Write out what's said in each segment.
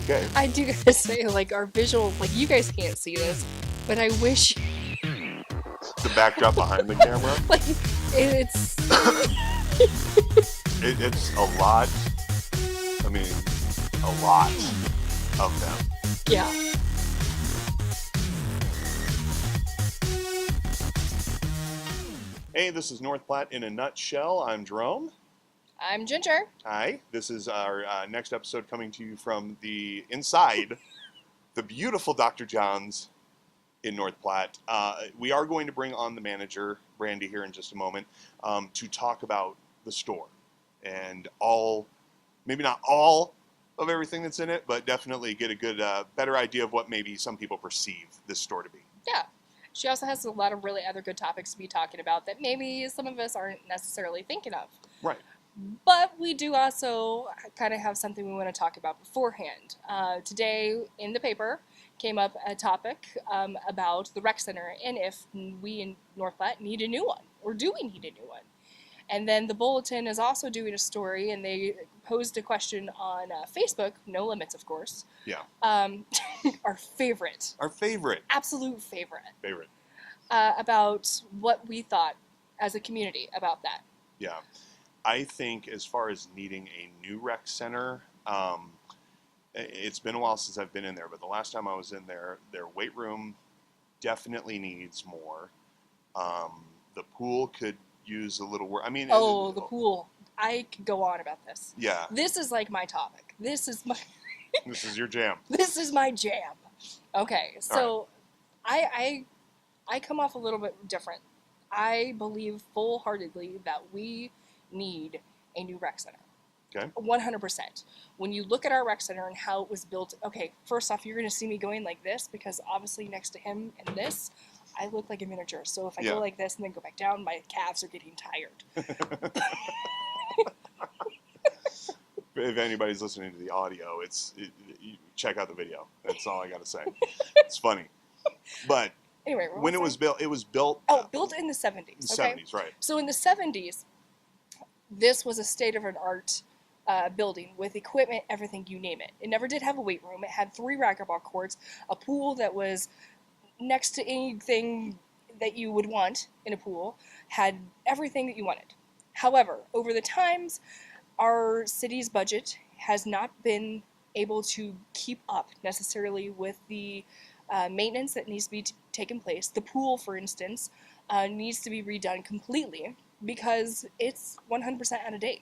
Okay. I do gotta say, like, our visual, like, you guys can't see this, but I wish, The backdrop behind the camera. like, it's, It's a lot. I mean, a lot of them. yeah. Hey, this is North Platte in a nutshell. I'm Jerome. I'm Ginger. Hi. This is our next episode coming to you from the inside the beautiful Dr. John's in North Platte. We are going to bring on the manager, Brandy, here in just a moment to talk about the store and all, maybe not all of everything that's in it, but definitely get a good, better idea of what maybe some people perceive this store to be. Yeah. She also has a lot of really other good topics to be talking about that maybe some of us aren't necessarily thinking of. Right. But we do also kind of have something we want to talk about beforehand. Today in the paper came up a topic about the rec center and if we in North Platte need a new one, or do we need a new one? And then the Bulletin is also doing a story, and they posed a question on Facebook, No Limits, of course. Yeah. Our favorite, Our favorite. absolute favorite, Favorite. about what we thought as a community about that. Yeah. I think as far as needing a new rec center, it's been a while since I've been in there, but the last time I was in there, their weight room definitely needs more. The pool could use a little work. I mean, Oh, the pool. I could go on about this. Yeah. This is like my topic. This is my This is your jam. this is my jam. Okay, so I come off a little bit different. I believe full-heartedly that we need a new rec center. Okay. 100%. When you look at our rec center and how it was built, okay, first off, you're going to see me going like this because obviously next to him and this, I look like a miniature. So if I Yeah. go like this and then go back down, my calves are getting tired. If anybody's listening to the audio, you check out the video. That's all I got to say. It's funny. But Anyway, what when it was built, built in the 70s. the Okay? 70s, right? So in the 70s, this was a state-of-an-art building with equipment, everything, you name it. It never did have a weight room. It had 3 racquetball courts, a pool that was next to anything that you would want in a pool, had everything that you wanted. However, over the times, our city's budget has not been able to keep up necessarily with the maintenance that needs to be taken place. The pool, for instance, needs to be redone completely because it's 100% out of date.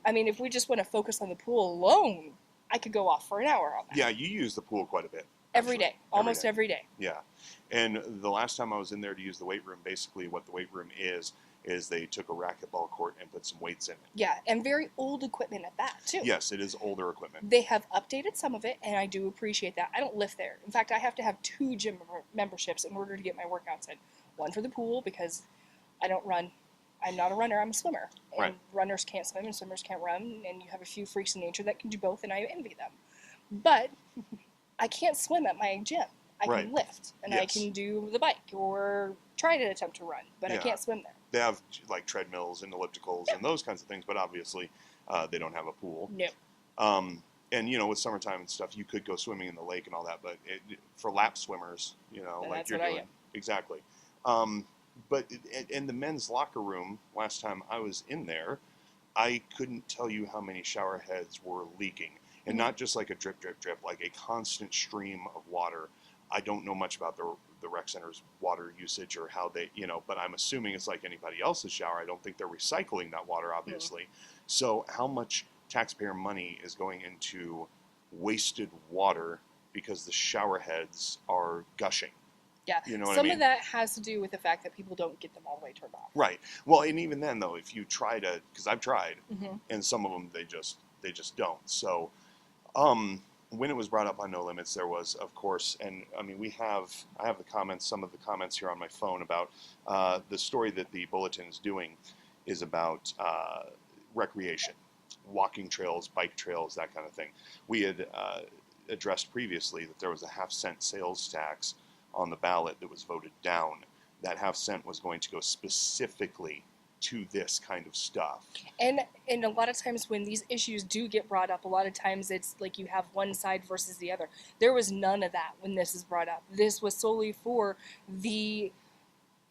I mean, if we just want to focus on the pool alone, I could go off for an hour on that. Yeah, you use the pool quite a bit. Every day, almost every day. Yeah, and the last time I was in there to use the weight room, basically what the weight room is they took a racquetball court and put some weights in it. Yeah, and very old equipment at that, too. Yes, it is older equipment. They have updated some of it, and I do appreciate that. I don't lift there. In fact, I have to have 2 gym memberships in order to get my workouts in. One for the pool, because I don't run. I'm not a runner, I'm a swimmer. And Right. runners can't swim and swimmers can't run, and you have a few freaks in nature that can do both, and I envy them. But I can't swim at my gym. I Right. can lift, and I Yes. can do the bike or try to attempt to run, but I Yeah. can't swim there. They have like treadmills and ellipticals and those kinds of things, but obviously they don't have a pool. No. And with summertime and stuff, you could go swimming in the lake and all that, but for lap swimmers, And like that's you're what I doing, am. exactly. But in the men's locker room, last time I was in there, I couldn't tell you how many shower heads were leaking, and Mhm. not just like a drip, drip, drip, like a constant stream of water. I don't know much about the rec center's water usage or how they, but I'm assuming it's like anybody else's shower. I don't think they're recycling that water, obviously. So how much taxpayer money is going into wasted water because the shower heads are gushing? Yeah. You know what I Some mean? of that has to do with the fact that people don't get them all the way turned off. Right. Well, and even then, though, if you try to, because I've tried, Mhm. and some of them they just don't. So, when it was brought up on No Limits, there was, of course, and I mean, I have the comments, some of the comments here on my phone about the story that the Bulletin is doing is about recreation, walking trails, bike trails, that kind of thing. We had addressed previously that there was a half-cent sales tax on the ballot that was voted down. That half cent was going to go specifically to this kind of stuff. And a lot of times when these issues do get brought up, a lot of times it's like you have one side versus the other. There was none of that when this is brought up. This was solely for the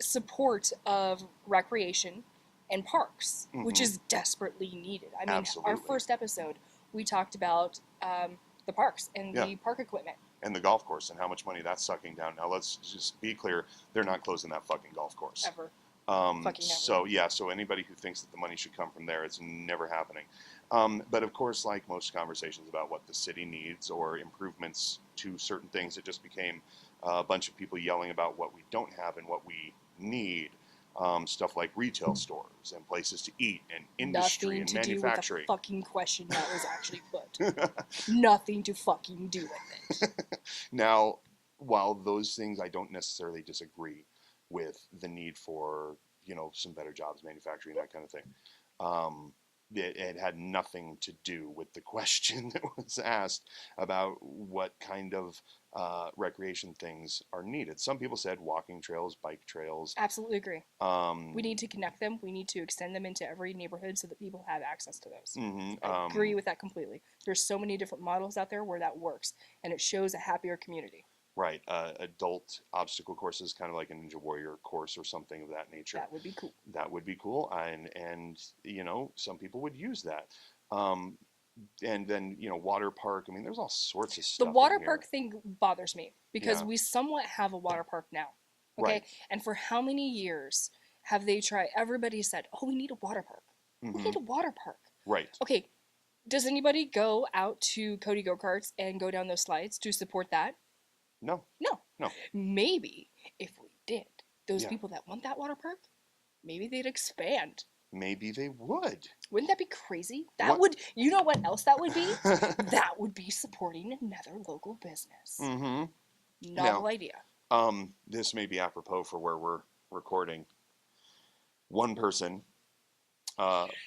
support of recreation and parks, which is desperately needed. I mean, Absolutely. our first episode, we talked about the parks and the park equipment. And the golf course and how much money that's sucking down. Now, let's just be clear. They're not closing that fucking golf course. Ever. Fucking never. So anybody who thinks that the money should come from there, it's never happening. But of course, like most conversations about what the city needs or improvements to certain things, it just became a bunch of people yelling about what we don't have and what we need. Stuff like retail stores and places to eat and industry and manufacturing. Nothing to do with the fucking question that was actually put. Nothing to fucking do with it. Now, while those things I don't necessarily disagree with the need for, some better jobs, manufacturing, that kind of thing. It had nothing to do with the question that was asked about what kind of recreation things are needed. Some people said walking trails, bike trails. Absolutely agree. We need to connect them. We need to extend them into every neighborhood so that people have access to those. I agree with that completely. There's so many different models out there where that works, and it shows a happier community. Right. Adult obstacle courses, kind of like a Ninja Warrior course or something of that nature. That would be cool. That would be cool. And some people would use that. And then, water park. I mean, there's all sorts of stuff. The water park thing bothers me because we somewhat have a water park now. Okay. Right. And for how many years have they tried? Everybody said, oh, we need a water park. We need a water park. Right. Okay. Does anybody go out to Cody Go-Karts and go down those slides to support that? No. Maybe if we did, those people that want that water park, maybe they'd expand. Maybe they would. Wouldn't that be crazy? You know what else that would be? That would be supporting another local business. Novel idea. This may be apropos for where we're recording. One person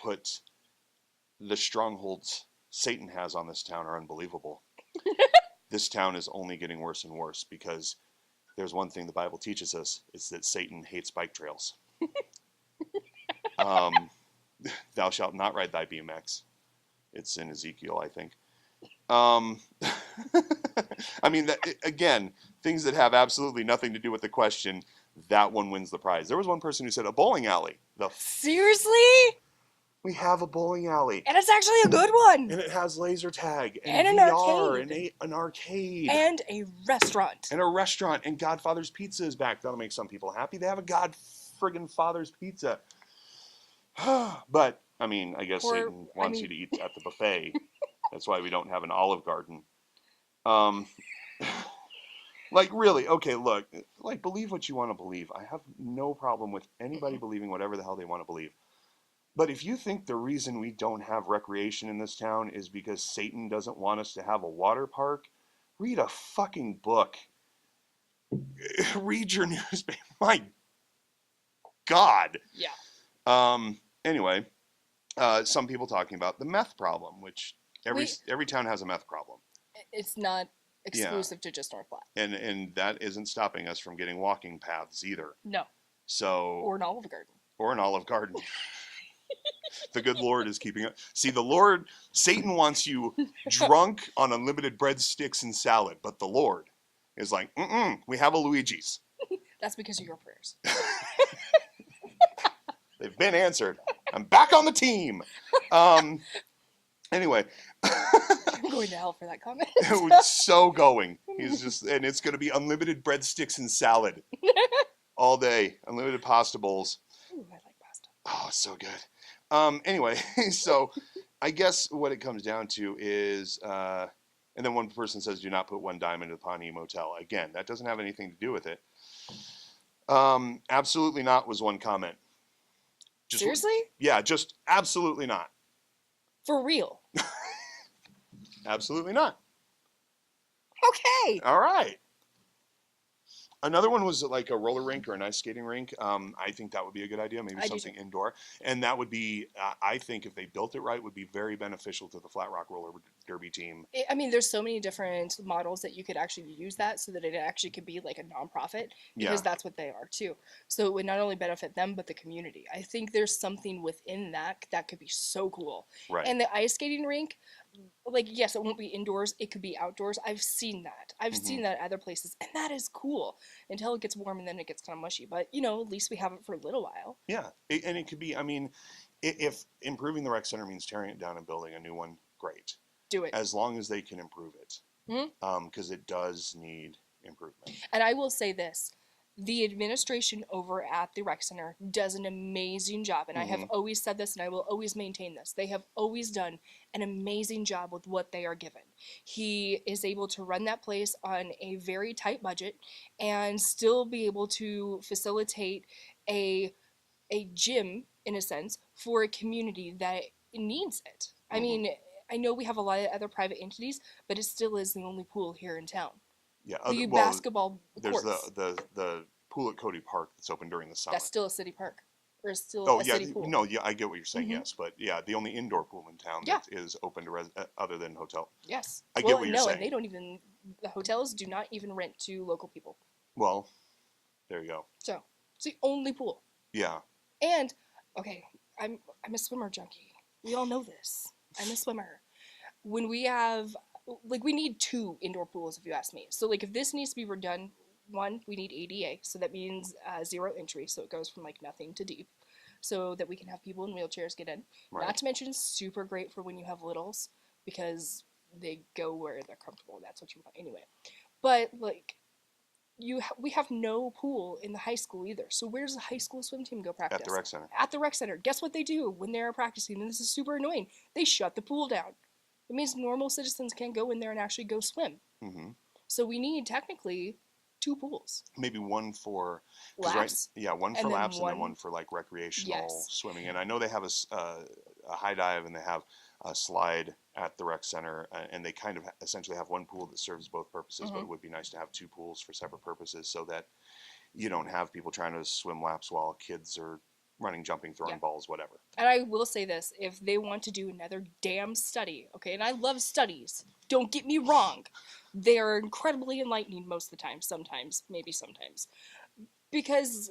put the strongholds Satan has on this town are unbelievable. This town is only getting worse and worse because there's one thing the Bible teaches us, is that Satan hates bike trails. Thou shalt not ride thy BMX. It's in Ezekiel, I think. I mean, again, things that have absolutely nothing to do with the question, that one wins the prize. There was one person who said a bowling alley. Seriously? We have a bowling alley. And it's actually a good one. And it has laser tag and an VR arcade. and an arcade. And a restaurant. And a restaurant. And Godfather's Pizza is back. That'll make some people happy. They have a God-friggin-Father's Pizza. But, I mean, I guess Satan wants you to eat at the buffet. That's why we don't have an Olive Garden. Like, really, okay, look. Like, believe what you want to believe. I have no problem with anybody believing whatever the hell they want to believe. But if you think the reason we don't have recreation in this town is because Satan doesn't want us to have a water park, read a fucking book. Read your newspaper. My God. Yeah. Anyway, some people talking about the meth problem, which every town has a meth problem. It's not exclusive to just North Platte. And that isn't stopping us from getting walking paths either. No. So. Or an Olive Garden. Or an Olive Garden. The good Lord is keeping it. See, Satan wants you drunk on unlimited breadsticks and salad, but the Lord is like, we have a Luigi's. That's because of your prayers. They've been answered. I'm back on the team. Anyway. I'm going to hell for that comment. So going. And it's going to be unlimited breadsticks and salad all day. Unlimited pasta bowls. Ooh, I like pasta. Oh, so good. Anyway, so I guess what it comes down to is, and then one person says, do not put one dime into the Pawnee Motel. Again, that doesn't have anything to do with it. Absolutely not was one comment. Seriously? Yeah, just absolutely not. For real? Absolutely not. Okay. All right. Another one was like a roller rink or an ice skating rink. I think that would be a good idea. Maybe I do something too. indoor, and that would be, I think, if they built it right, would be very beneficial to the Flat Rock Roller Derby team. I mean, there's so many different models that you could actually use that so that it actually could be like a nonprofit Yeah, because that's what they are too. So it would not only benefit them but the community. I think there's something within that that could be so cool. right. And the ice skating rink, like yes, it won't be indoors, it could be outdoors. I've seen that. I've Hmm. seen that at other places, and that is cool until it gets warm and then it gets kind of mushy. But at least we have it for a little while. Yeah, and it could be. I mean, if improving the rec center means tearing it down and building a new one, great. Do it. As long as they can improve it, Mhm. because it does need improvement. And I will say this, the administration over at the rec center does an amazing job, and I have Hmm. always said this and I will always maintain this. They have always done an amazing job with what they are given. He is able to run that place on a very tight budget and still be able to facilitate a gym in a sense for a community that needs it. I Hmm. mean, I know we have a lot of other private entities, but it still is the only pool here in town. Yeah. The Well, basketball there's courts, the pool at Cody Park that's open during the summer. that's still a city park or still Oh a yeah, city pool. no, yeah, I get what you're saying. Hmm. Yes, but yeah, the only indoor pool in town Yeah. that is open to other than hotel. Yes. I get Well, what you're no, and they saying. don't even, the hotels do not even rent to local people. Well, there you go. So it's the only pool. Yeah. And okay, I'm a swimmer junkie. We all know this. I'm a swimmer. When we have like we need two indoor pools if you ask me. So like if this needs to be redone, one we need ADA, so that means zero entry, so it goes from like nothing to deep, so that we can have people in wheelchairs get in. Right. Not to mention super great for when you have littles because they go where they're comfortable. That's what you want anyway. But like we have no pool in the high school either. So where does the high school swim team go At the practice? rec center. At the rec center. Guess what they do when they're practicing? And this is super annoying. They shut the pool down. It means normal citizens can't go in there and actually go swim. Hmm. So we need technically two pools. Maybe one for Laps. yeah, one for And then laps and then one, one for like recreational yes. swimming. And I know they have a high dive and they have a slide at the rec center, and they kind of essentially have one pool that serves both purposes. But it would be nice to have two pools for separate purposes so that you don't have people trying to swim laps while kids are running, jumping, throwing Yeah. balls, whatever. And I will say this, if they want to do another damn study, okay, and I love studies, don't get me wrong, they are incredibly enlightening most of the time, sometimes, maybe sometimes. Because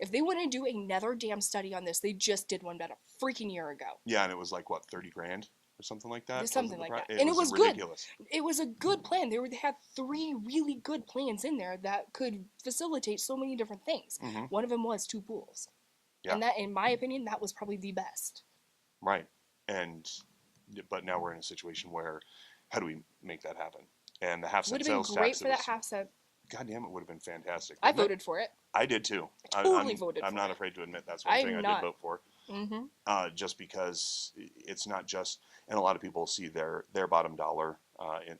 if they want to do another damn study on this, they just did one about a freaking year ago. Yeah, and it was like what, 30 grand or something like that. Something like that. It And it was good. ridiculous. It was a good plan. They had three really good plans in there that could facilitate so many different things. Hmm. One of them was two pools. Yeah. And that, in my opinion, that was probably the best. Right. And but now we're in a situation where how do we make that happen? And the half Would cent have been sales great tax. for that half cent. God damn, it would have been fantastic. I wouldn't it? voted for it. I did too. Totally voted I'm for not it. afraid to admit that's one thing I'm I not. did vote for. Mm-hmm. Just because it's not just, and a lot of people see their bottom dollar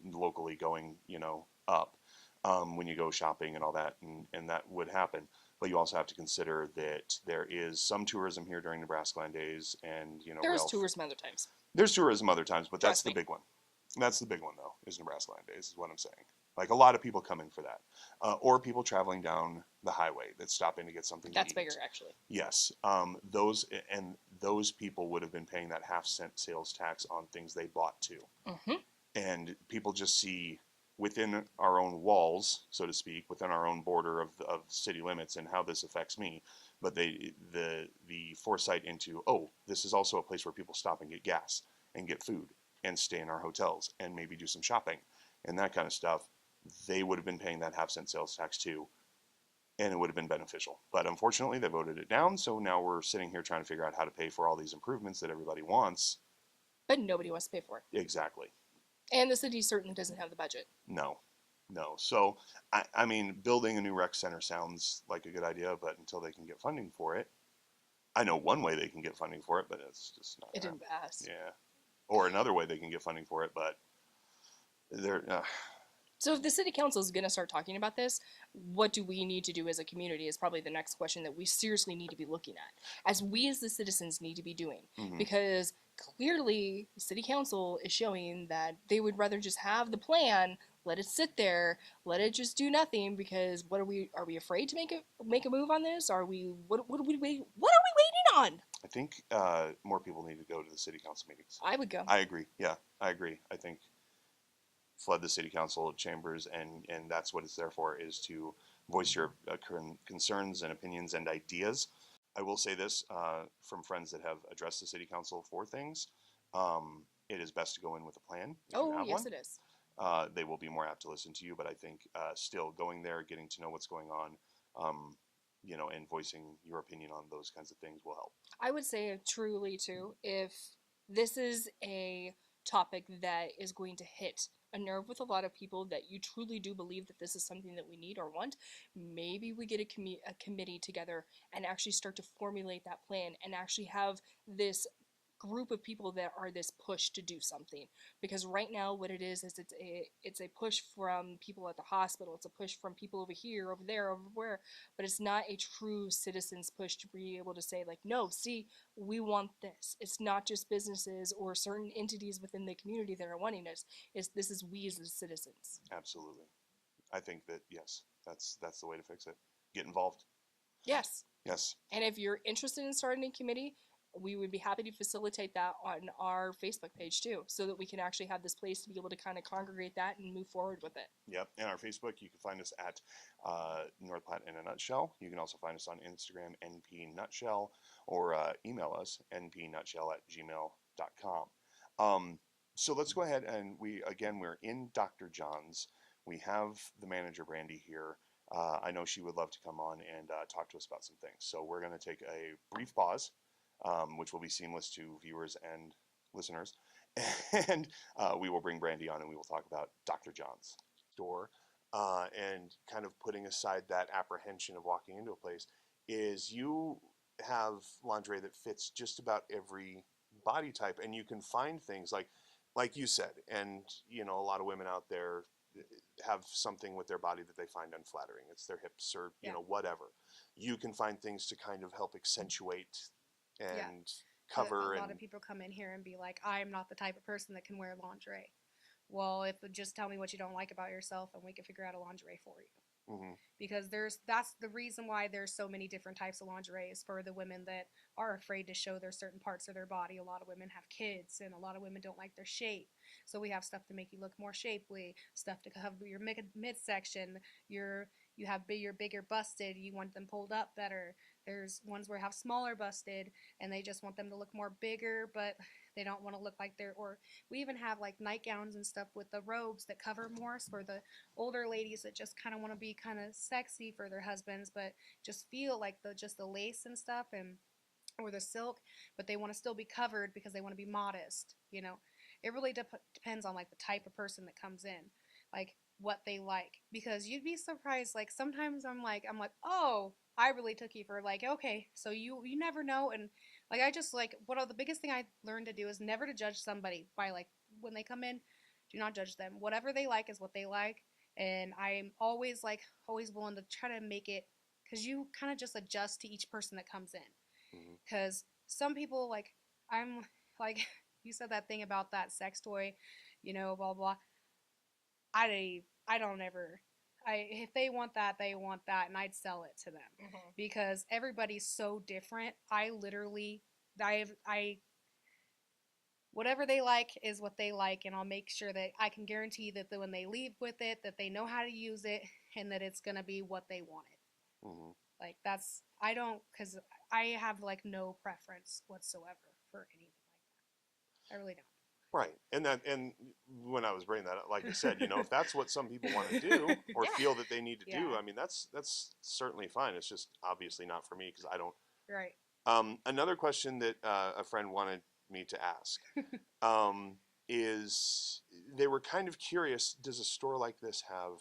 locally going, up when you go shopping and all that, and that would happen. But you also have to consider that there is some tourism here during Nebraska Land Days, and There's tourism other times. there's tourism other times, but that's Trust the me. big one. That's the big one though, is Nebraska Land Days, is what I'm saying. Like a lot of people come in for that, or people traveling down the highway that stop in to get something. That's to eat. bigger, actually. Yes, those people would have been paying that half-cent sales tax on things they bought too. Mm-hmm. And people just see within our own walls, so to speak, within our own border of city limits, and how this affects me. But the foresight into, oh, this is also a place where people stop and get gas and get food and stay in our hotels and maybe do some shopping and that kind of stuff. They would have been paying that half-cent sales tax too, and it would have been beneficial. But unfortunately, they voted it down, so now we're sitting here trying to figure out how to pay for all these improvements that everybody wants. But nobody wants to pay for it. Exactly. And the city certainly doesn't have the budget. No. So, I mean, building a new rec center sounds like a good idea, but until they can get funding for it, I know one way they can get funding for it, but it's just not. It didn't pass. Yeah. Or another way they can get funding for it, but they're. So if the city council is going to start talking about this, what do we need to do as a community is probably the next question that we seriously need to be looking at. As we as the citizens need to be doing. Mhm. Because clearly the city council is showing that they would rather just have the plan, let it sit there, let it just do nothing, because what are we afraid to make a move on this? Are we what are we waiting on? I think more people need to go to the city council meetings. I would go. I agree. Yeah, I agree. I think flood the city council chambers, and that's what it's there for, is to voice your concerns and opinions and ideas. I will say this from friends that have addressed the city council for things. It is best to go in with a plan if you Oh, have yes, one. it is. They will be more apt to listen to you, but I think still going there, getting to know what's going on, and voicing your opinion on those kinds of things will help. I would say truly too, if this is a topic that is going to hit a nerve with a lot of people, that you truly do believe that this is something that we need or want, maybe we get a committee together and actually start to formulate that plan and actually have this group of people that are this push to do something. Because right now what it is it's a push from people at the hospital, it's a push from people over here, over there, over where, but it's not a true citizens push to be able to say like, no, see, we want this. It's not just businesses or certain entities within the community that are wanting this is we as the citizens. Absolutely. I think that, yes, that's the way to fix it. Get involved. Yes. Yes. And if you're interested in starting a committee, we would be happy to facilitate that on our Facebook page too, so that we can actually have this place to be able to kind of congregate that and move forward with it. Yep. And our Facebook, you can find us at North Platte in a Nutshell. You can also find us on Instagram, NP Nutshell, or email us, npnutshell@gmail.com. So let's go ahead and we're in Dr. John's. We have the manager, Brandy, here. I know she would love to come on and talk to us about some things. So we're going to take a brief pause, which will be seamless to viewers and listeners. And we will bring Brandy on and we will talk about Dr. John's store. And kind of putting aside that apprehension of walking into a place, is you have lingerie that fits just about every body type, and you can find things like you said, and a lot of women out there have something with their body that they find unflattering. It's their hips or whatever. You can find things to kind of help accentuate and cover. A lot of people come in here and be like, I'm not the type of person that can wear lingerie. Well, if just tell me what you don't like about yourself and we can figure out a lingerie for you. Mm-hmm. Because that's the reason why there's so many different types of lingerie, is for the women that are afraid to show their certain parts of their body. A lot of women have kids, and a lot of women don't like their shape. So we have stuff to make you look more shapely, stuff to cover your midsection. You have your bigger busted, you want them pulled up better. There's ones where you have smaller busted and they just want them to look more bigger, but they don't want to look like or we even have like nightgowns and stuff with the robes that cover more, for the older ladies that just kind of want to be kind of sexy for their husbands, but just feel like the lace and stuff, and or the silk, but they want to still be covered because they want to be modest. It really depends on like the type of person that comes in, like what they like, because you'd be surprised. Like sometimes I'm like, oh, I really took you for like, okay, so you never know. And like I just like, the biggest thing I learned to do is never to judge somebody by like when they come in. Do not judge them. Whatever they like is what they like, and I'm always willing to try to make it, because you kind of just adjust to each person that comes in. Because some people, like, I'm like, you said that thing about that sex toy, blah blah. I don't ever. If they want that, they want that, and I'd sell it to them, because everybody's so different. I whatever they like is what they like, and I'll make sure that I can guarantee that when they leave with it, that they know how to use it, and that it's gonna be what they wanted. Mm-hmm. Like I don't, because I have like no preference whatsoever for anything like that. I really don't. Right. And when I was bringing that up, like I said, if that's what some people want to do or feel that they need to do, I mean, that's certainly fine. It's just obviously not for me because I don't. Right. Another question that a friend wanted me to ask is, they were kind of curious, does a store like this have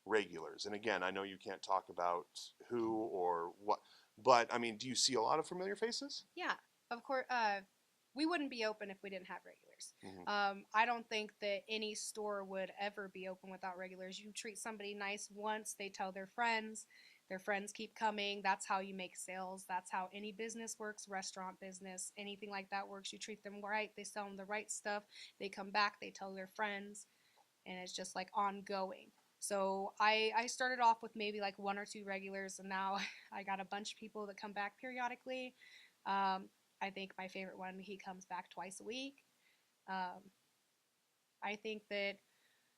regulars? And again, I know you can't talk about who or what, but I mean, do you see a lot of familiar faces? Yeah, of course. We wouldn't be open if we didn't have regulars. Mm-hmm. I don't think that any store would ever be open without regulars. You treat somebody nice once, they tell their friends keep coming. That's how you make sales. That's how any business works, restaurant business, anything like that works. You treat them right, they sell them the right stuff, they come back, they tell their friends. and it's just like ongoing. So I started off with maybe like one or two regulars, and now I got a bunch of people that come back periodically. Um, I think my favorite one, he comes back twice a week. Um, I think that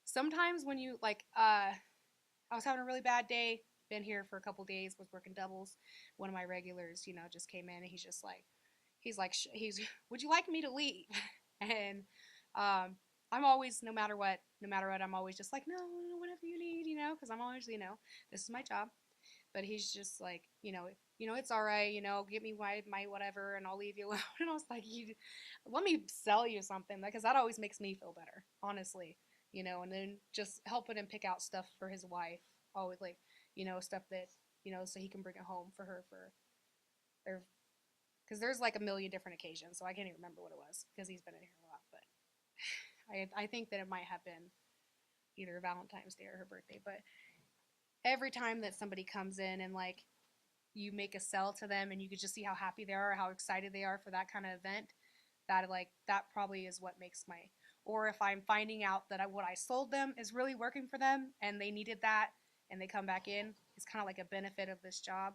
sometimes when you like, I was having a really bad day, been here for a couple days, was working doubles. One of my regulars, just came in and he's like, would you like me to leave? And um, I'm always, no matter what, I'm always just like, no, no, whatever you need, because I'm always, this is my job. But he's just like, it's all right, get me my whatever, and I'll leave you alone. And I was like, let me sell you something, because that always makes me feel better, honestly. And then just helping him pick out stuff for his wife, always like, stuff that, so he can bring it home for her or because there's like a million different occasions, so I can't even remember what it was because he's been in here a lot. But I think that it might have been either Valentine's Day or her birthday. But every time that somebody comes in and like you make a sell to them and you could just see how happy they are, how excited they are for that kind of event, that probably is what makes my, or if I'm finding out that what I sold them is really working for them and they needed that and they come back in, it's kind of like a benefit of this job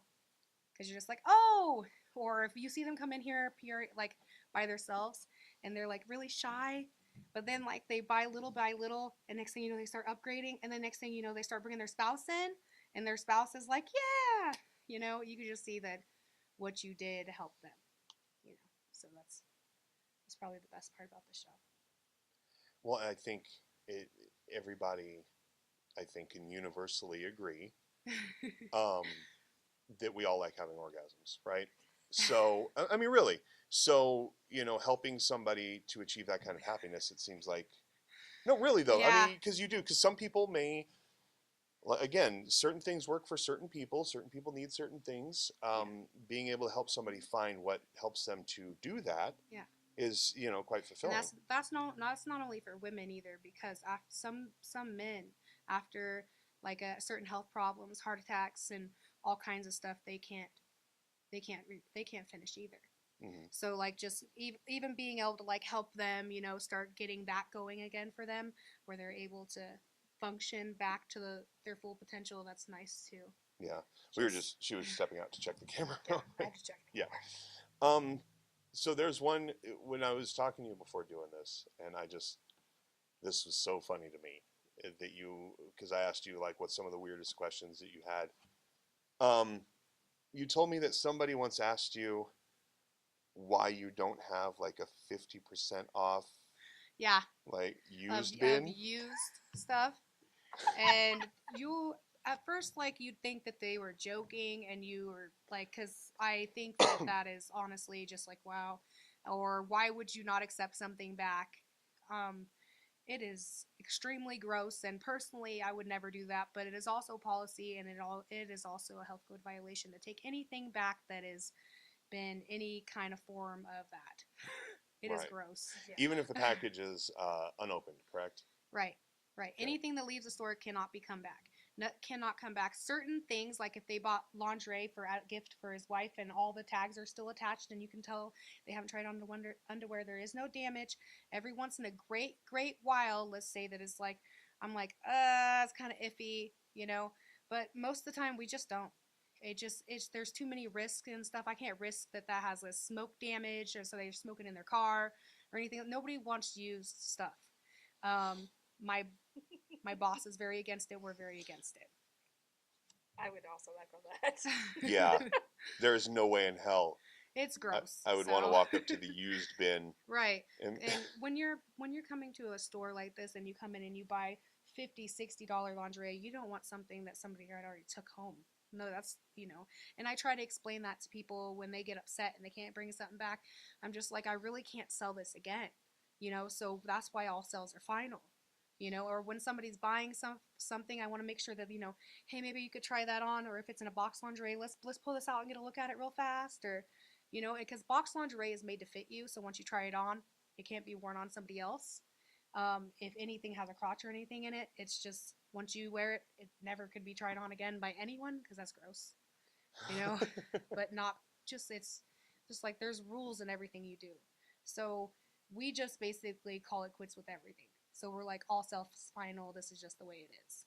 because you're just like, oh, or if you see them come in here like by themselves and they're like really shy, but then like they buy little by little, and next thing you know they start upgrading, and then next thing you know they start bringing their spouse in, and their spouse is like, yeah, you could just see that what you did helped them, you know. So that's probably the best part about this job. Well, I think it, everybody, I think, can universally agree um, that we all like having orgasms, right? So, I mean, really. So, helping somebody to achieve that kind of happiness, it seems like. No, really, though. I Yeah, mean, because you do, because some people may, again, certain things work for certain people. Certain people need certain things. yeah, Being able to help somebody find what helps them to do that yeah. is, quite And fulfilling. that's not only for women either, because after some men, after like a certain health problems, heart attacks, and all kinds of stuff, they can't finish either. Hmm. So like just even being able to like help them, start getting that going again for them, where they're able to function back to their full potential. That's nice too. Yeah, Just she was stepping out to check the camera. yeah, I had to check the Yeah. camera. Um, so there's one when I was talking to you before doing this, and this was so funny to me that because I asked you like what's some of the weirdest questions that you had. Um, you told me that somebody once asked you why you don't have like a 50% off Yeah, like of used of bin. used stuff. And you at first like you'd think that they were joking, and you were like, because I think that that is honestly just like, wow, or why would you not accept something back? um it is extremely gross, and personally I would never do that, but it is also policy, and it is also a health code violation to take anything back that has been any kind of form of that. It is Right. gross. Even if the Yeah. package is unopened, correct? Right, right. Okay. Anything that leaves the store cannot be come back. No, cannot come back. Certain things, like if they bought lingerie for a gift for his wife and all the tags are still attached, and you can tell they haven't tried on the underwear, there is no damage. Every once in a great, great while, let's say that it's like, I'm like, it's kind of iffy, But most of the time, we just don't. There's too many risks and stuff. I can't risk that has a smoke damage, or so they're smoking in their car or anything. Nobody wants used stuff. Um, my my boss is very against it. We're very against it. I would also echo that. Yeah. There's no way in hell It's gross. I would want to So walk up to the used bin right. and And when you're coming to a store like this and you come in and you buy $50, $60 lingerie, you don't want something that somebody had already took home. No, that's. And I try to explain that to people when they get upset and they can't bring something back. I'm just like, I really can't sell this again. So that's why all sales are final. Or when somebody's buying something, I want to make sure that, hey, maybe you could try that on, or if it's in a box lingerie, let's pull this out and get a look at it real fast, or because box lingerie is made to fit you, so once you try it on, it can't be worn on somebody else. If anything has a crotch or anything in it, it's just once you wear it, it never could be tried on again by anyone because that's gross, you know. But not just it's just like there's rules in everything you do. So we just basically call it quits with everything. So we're like all self-final. This is just the way it is.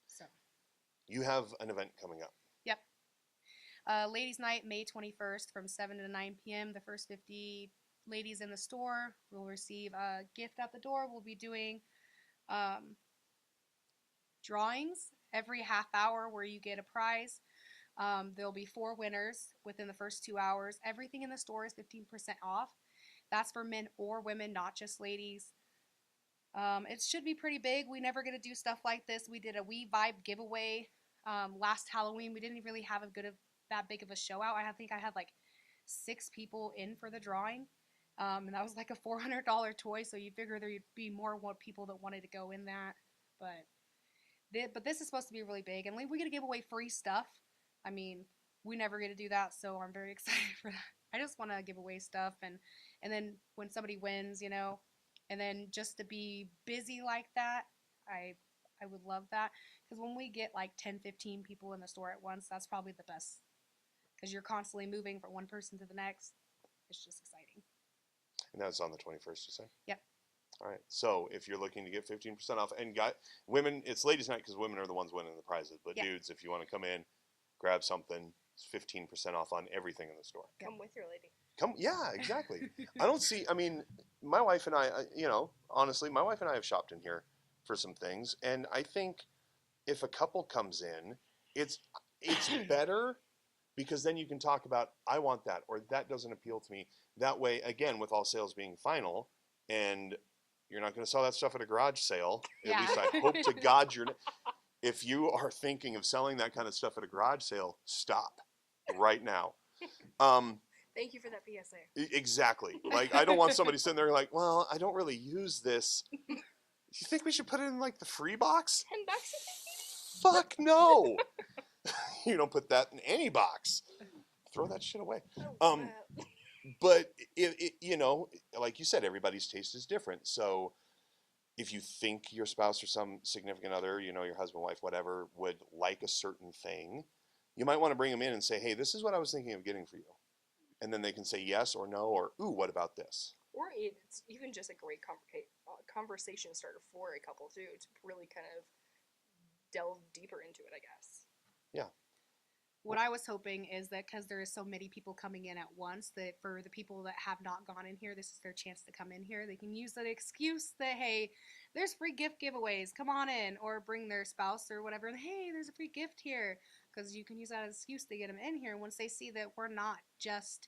So. You have an event coming up. Yep. Ladies' Night, May 21st from 7 to 9 p.m. The first 50 ladies in the store will receive a gift at the door. We'll be doing drawings every half hour where you get a prize. There'll be 4 winners within the first 2 hours. Everything in the store is 15% off. That's for men or women, not just ladies. It should be pretty big. We never get to do stuff like this. We did a We Vibe giveaway last Halloween. We didn't really have that big of a show out. I think I had like 6 people in for the drawing. And that was like a $400 toy, so you figure there'd be more people that wanted to go in that. But this is supposed to be really big, and we get to give away free stuff. I mean, we never get to do that, so I'm very excited for that. I just want to give away stuff, and then when somebody wins, and then just to be busy like that, I would love that. Because when we get like 10, 15 people in the store at once, that's probably the best. Because you're constantly moving from one person to the next. It's just exciting. And that's on the 21st, you say? Yep. All right. So if you're looking to get 15% off, and women, it's ladies' night because women are the ones winning the prizes. But dudes, if you want to come in, grab something, it's 15% off on everything in the store. Come with your lady. Yeah, exactly. I mean, my wife and I, honestly, my wife and I have shopped in here for some things. And I think if a couple comes in, it's better because then you can talk about, I want that, or that doesn't appeal to me. That way, again, with all sales being final, and you're not going to sell that stuff at a garage sale. Yeah. At least I hope to God you're not. If you are thinking of selling that kind of stuff at a garage sale, stop right now. Thank you for that PSA. Exactly. Like, I don't want somebody sitting there like, well, I don't really use this. You think we should put it in like the free box? $10. Fuck no. You don't put that in any box. Throw that shit away. But like you said, everybody's taste is different. So if you think your spouse or some significant other, your husband, wife, whatever, would like a certain thing, you might want to bring them in and say, hey, this is what I was thinking of getting for you. And then they can say yes or no, or, ooh, what about this? Or it's even just a great conversation starter for a couple, too, to really kind of delve deeper into it, I guess. Yeah. What I was hoping is that because there is so many people coming in at once, that for the people that have not gone in here, this is their chance to come in here. They can use that excuse that, hey, there's free gift giveaways, come on in, or bring their spouse or whatever, and hey, there's a free gift here, because you can use that as an excuse to get them in here once they see that we're not just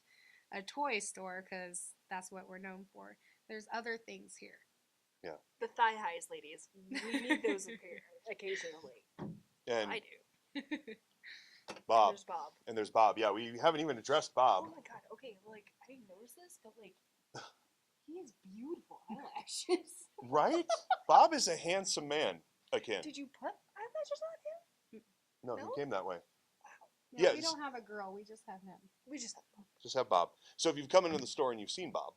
a toy store, because that's what we're known for. There's other things here. Yeah. The thigh highs, ladies. We need those occasionally. And I do. Bob. And there's Bob. And there's Bob. Yeah, we haven't even addressed Bob. Oh my god. Okay, like, I didn't notice this, but, like, he has beautiful eyelashes. Right? Bob is a handsome man, Akin. Did you put eyelashes on him? No, No? he came that way. Yeah, Yes. we don't have a girl, we just have him. We just have Bob. Just have Bob. So if you've come into the store and you've seen Bob,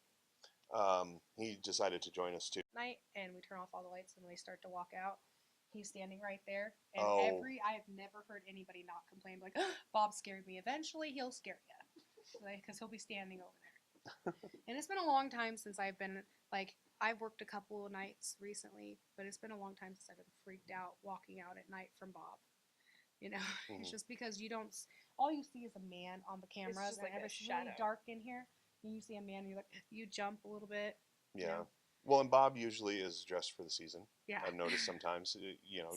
he decided to join us too. Night, and we turn off all the lights and we start to walk out. He's standing right there, and Oh. I have never heard anybody not complain, like, oh, Bob scared me. Eventually, he'll scare you, because he'll be standing over there. And it's been a long time since I've been, like, I've worked a couple of nights recently, but it's been a long time since I've been freaked out walking out at night from Bob. It's just because all you see is a man on the camera, just like and a it's really shadow. dark in here, and you see a man, and you jump a little bit. Yeah. Well, and Bob usually is dressed for the season. Yeah. I've noticed sometimes,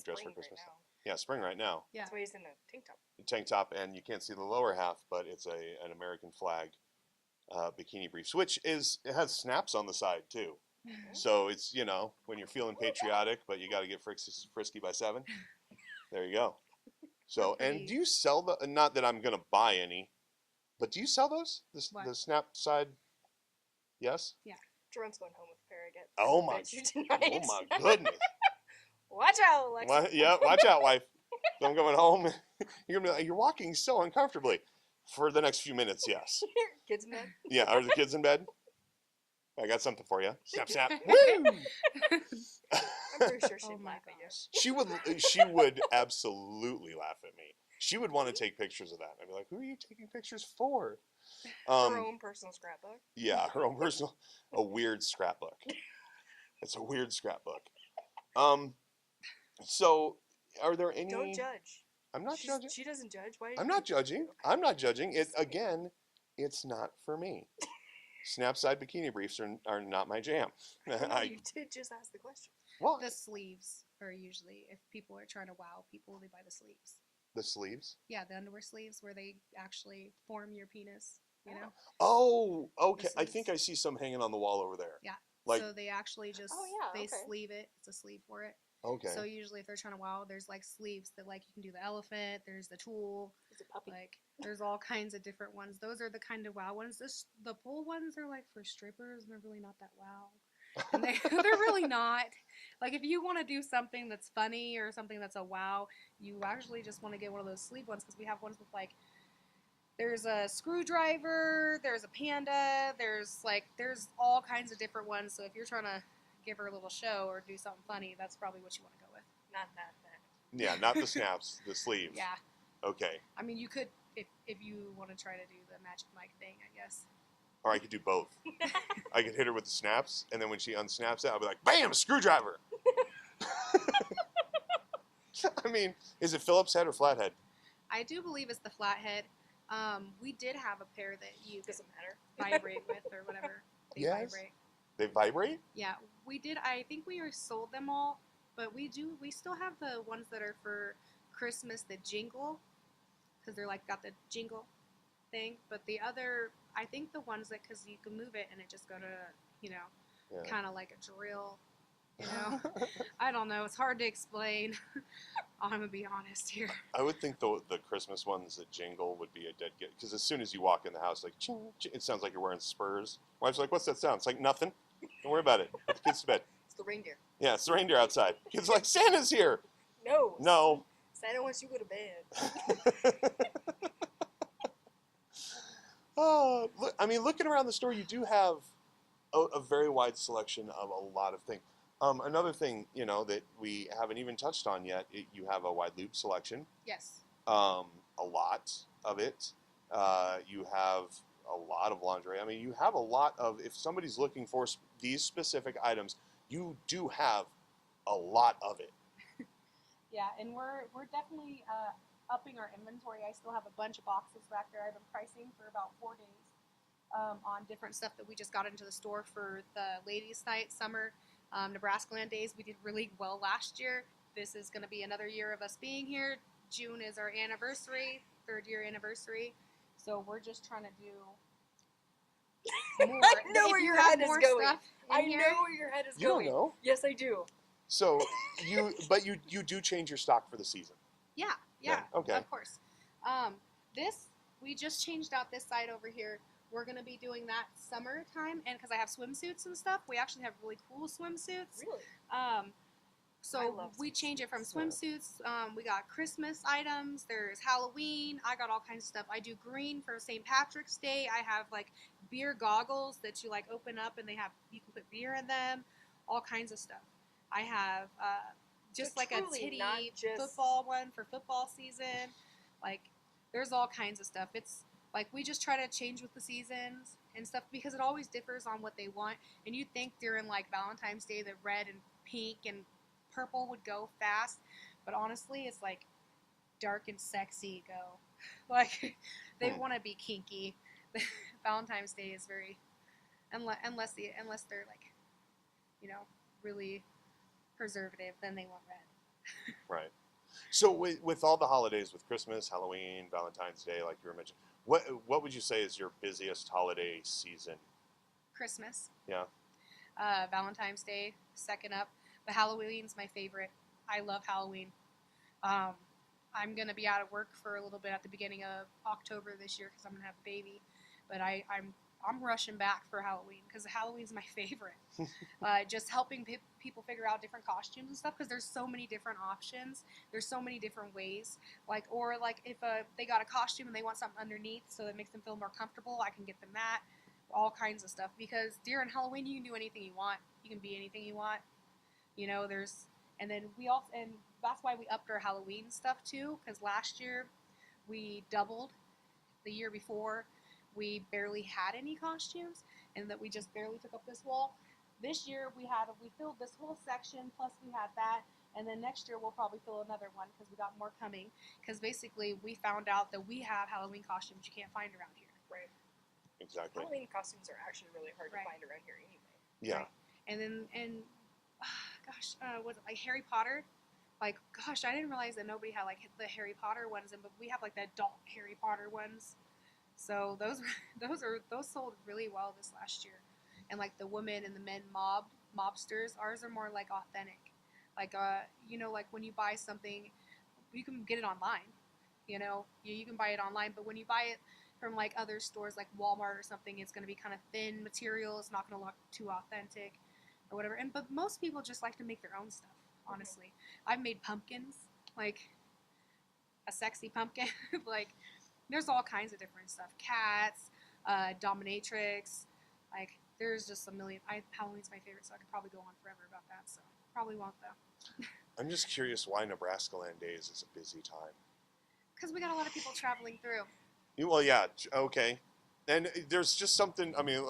dressed for Spring Christmas. right now. Yeah, spring right now. Yeah. That's why he's in a tank top. Tank top, and you can't see the lower half, but it's an American flag bikini briefs, which it has snaps on the side too. So it's, when you're feeling patriotic, but you got to get frisky by 7. There you go. So, and do you sell not that I'm going to buy any, but do you sell those? The snap side? Yes? Yeah. Jerome's going home with a pair again. Oh my goodness. Watch out, Alexa. Yeah, watch out, wife. So I'm going home. You're gonna be like, you're walking so uncomfortably. For the next few minutes, yes. Kids in bed? Yeah, are the kids in bed? I got something for you. Snap, snap. Woo! I'm pretty sure she'd Oh my laugh at you. She would absolutely laugh at me. She would want to take pictures of that. I'd be like, who are you taking pictures for? Her own personal scrapbook. Yeah, her own personal, a weird scrapbook. It's a weird scrapbook. Um, so are there any? Don't judge. I'm not judging. She doesn't judge. Why? I'm not judging. I'm not judging. It again, it's not for me. Snap side bikini briefs are not my jam. You did just ask the question. Well, The sleeves are usually, if people are trying to wow people, they buy the sleeves. the sleeves. Yeah, the underwear sleeves where they actually form your penis, you know? Oh, okay. I sleeves. think I see some hanging on the wall over there. Yeah. Like, So they actually just, Oh, yeah, they okay. sleeve it. It's a sleeve for it. okay. So usually if they're trying to wow, there's like sleeves that like you can do the elephant, there's the tool, It's a puppy. like there's all kinds of different ones. Those are the kind of wow ones. The pull ones are like for strippers and they're really not that wow. And they're really not. Like if you want to do something that's funny or something that's a wow, you actually just want to get one of those sleeve ones because we have ones with like there's a screwdriver, there's a panda, there's all kinds of different ones. So if you're trying to give her a little show or do something funny, that's probably what you want to go with. Not that. Yeah, not the snaps, the sleeves. Yeah. Okay. I mean, you could if you want to try to do the Magic Mike thing, I guess. Or I could do both. I could hit her with the snaps, and then when she unsnaps it, I'll be like, bam, a screwdriver. I mean, is it Phillips head or flathead? I do believe it's the flathead. We did have a pair that you could Doesn't matter. vibrate with or whatever. They Yes. vibrate. They vibrate? Yeah, we did. I think we sold them all, but we still have the ones that are for Christmas that jingle, because they're like got the jingle thing. But the other, I think the ones that, because you can move it and it just go to, Yeah. kind of like a drill. I don't know. It's hard to explain. I'm gonna be honest here. I would think the Christmas ones that jingle would be a dead gift, because as soon as you walk in the house, like, ching, ching, it sounds like you're wearing spurs. Wife's like, what's that sound? It's like, nothing. Don't worry about it. Put the kids to bed. It's the reindeer. Yeah, it's the reindeer outside. Kids are like, Santa's here. No. No. Santa wants you to go to bed. Look, I mean, looking around the store, you do have a very wide selection of a lot of things. Another thing, that we haven't even touched on yet, you have a wide lube selection. Yes. A lot of it. You have a lot of lingerie. I mean, you have a lot of, if somebody's looking for these specific items, you do have a lot of it. Yeah, and we're definitely upping our inventory. I still have a bunch of boxes back there. I've been pricing for about 4 days on different stuff that we just got into the store for the ladies' night, summer, Nebraska Land Days. We did really well last year. This is going to be another year of us being here. June is our anniversary, 3rd year anniversary. So we're just trying to do more. I know where your head is going. I here, know where your head is You going. don't know. Yes, I do. So you do change your stock for the season. Yeah, okay. of course. This, we just changed out this side over here. We're going to be doing that summertime, and because I have swimsuits and stuff, we actually have really cool swimsuits. Really? Um, I so love we change it from swimsuits. swimsuits. We got Christmas items. There's Halloween. I got all kinds of stuff. I do green for St. Patrick's Day. I have like beer goggles that you like open up and you can put beer in them. All kinds of stuff. I have just So like a truly titty not just- football one for football season. Like there's all kinds of stuff. It's like we just try to change with the seasons and stuff because it always differs on what they want. And you think during like Valentine's Day that red and pink and purple would go fast, but honestly it's like dark and sexy go. Like they want to be kinky. Valentine's Day is very unless they're like really preservative, then they want red. Right. So with all the holidays, with Christmas, Halloween, Valentine's Day, like you were mentioning, what would you say is your busiest holiday season? Christmas. Yeah. Valentine's Day, second up. But Halloween's my favorite. I love Halloween. I'm going to be out of work for a little bit at the beginning of October this year because I'm going to have a baby. But I'm rushing back for Halloween because Halloween's my favorite. Just helping people figure out different costumes and stuff because there's so many different options. There's so many different ways. Or if they got a costume and they want something underneath so that makes them feel more comfortable, I can get them that. All kinds of stuff because during Halloween you can do anything you want. You can be anything you want. And then and that's why we upped our Halloween stuff too because last year we doubled. The year before we barely had any costumes and that we just barely took up this wall. this year we filled this whole section, plus we had that, and then next year we'll probably fill another one because we got more coming. Because basically we found out that we have Halloween costumes you can't find around here. Right. Exactly. Halloween costumes are actually really hard Right. to find around here anyway. Yeah. Right. Gosh, was it like Harry Potter? Like, gosh, I didn't realize that nobody had like the Harry Potter ones, but we have like the adult Harry Potter ones. So those sold really well this last year, and like the women and the men mobsters, ours are more like authentic. Like like when you buy something, you can get it online. You can buy it online, but when you buy it from like other stores like Walmart or something, it's going to be kind of thin material. It's not going to look too authentic or whatever. But most people just like to make their own stuff. Honestly, I've made pumpkins, like a sexy pumpkin. Like there's all kinds of different stuff. Cats, dominatrix, like there's just a million. Halloween's my favorite, so I could probably go on forever about that. So probably won't though. I'm just curious why Nebraska Land Days is a busy time. Because we got a lot of people traveling through. Well, yeah, okay. And there's just something, I mean...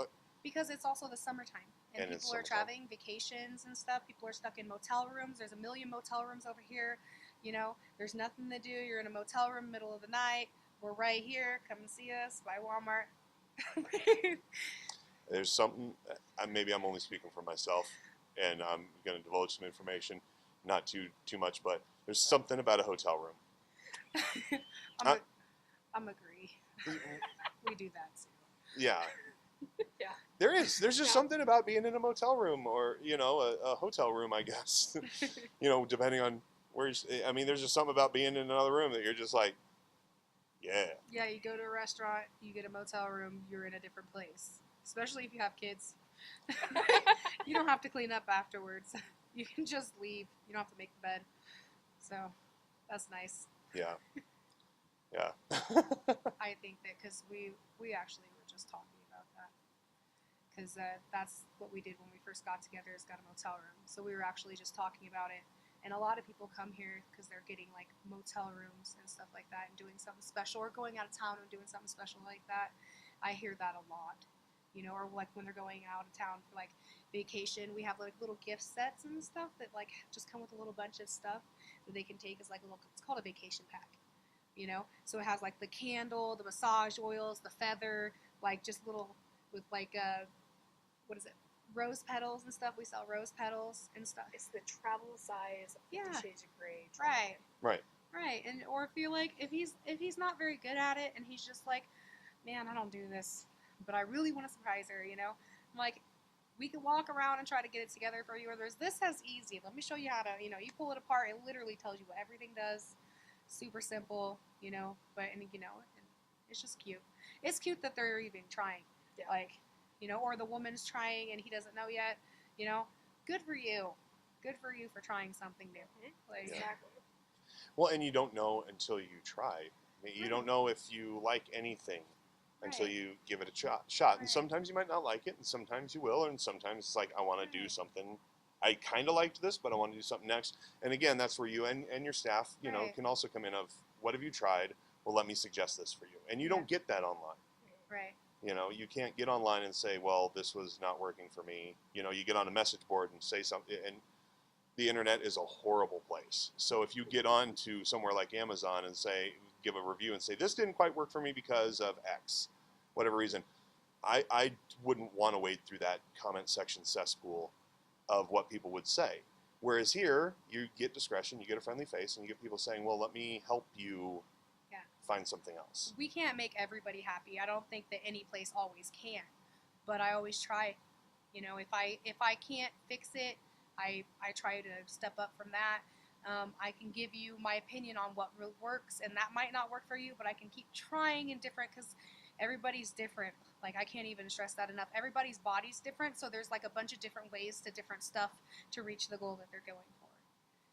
Because it's also the summertime. And people are traveling, vacations and stuff. People are stuck in motel rooms. There's a million motel rooms over here. There's nothing to do. You're in a motel room, middle of the night. We're right here. Come and see us by Walmart. There's something, maybe I'm only speaking for myself, and I'm going to divulge some information, not too much, but there's something about a hotel room. I'm agree. We do that too. Yeah. Yeah. There's just something about being in a motel room or, a hotel room, I guess. Depending on where there's just something about being in another room that you're just like, yeah. Yeah, you go to a restaurant, you get a motel room, you're in a different place. Especially if you have kids. You don't have to clean up afterwards. You can just leave. You don't have to make the bed. So, that's nice. Yeah. Yeah. I think that because we actually were just talking about that. Because that's what we did when we first got together is got a motel room. So we were actually just talking about it. And a lot of people come here because they're getting like motel rooms and stuff like that and doing something special or going out of town and doing something special like that. I hear that a lot. Or like when they're going out of town for like vacation, we have like little gift sets and stuff that like just come with a little bunch of stuff that they can take as like it's called a vacation pack. So it has like the candle, the massage oils, the feather, like just little with like what is it? Rose petals and stuff. We sell rose petals and stuff. It's the travel size of 50 Shades of Grey. Right. And or if he's not very good at it and he's just like, man, I don't do this, but I really want to surprise her, I'm like, we can walk around and try to get it together for you. Or this has easy. Let me show you how to, you pull it apart. It literally tells you what everything does. Super simple, but it's just cute. It's cute that they're even trying. Yeah. Like, or the woman's trying and he doesn't know yet. Good for you. Good for you for trying something new. Like, Exactly. Well, and you don't know until you try. You don't know if you like anything until you give it a shot. And sometimes you might not like it, and sometimes you will, and sometimes it's like, I want to do something. I kind of liked this, but I want to do something next. And again, that's where you and your staff, can also come in of, what have you tried? Well, let me suggest this for you. And you don't get that online. Right. You can't get online and say, well, this was not working for me. You get on a message board and say something, and the internet is a horrible place. So if you get on to somewhere like Amazon and give a review and say, this didn't quite work for me because of X, whatever reason, I wouldn't want to wade through that comment section cesspool of what people would say. Whereas here, you get discretion, you get a friendly face, and you get people saying, well, let me help you find something else. We can't make everybody happy. I don't think that any place always can. But I always try. If I can't fix it, I try to step up from that. I can give you my opinion on what really works, and that might not work for you, but I can keep trying and different because everybody's different. Like, I can't even stress that enough. Everybody's body's different, so there's like a bunch of different ways to different stuff to reach the goal that they're going for.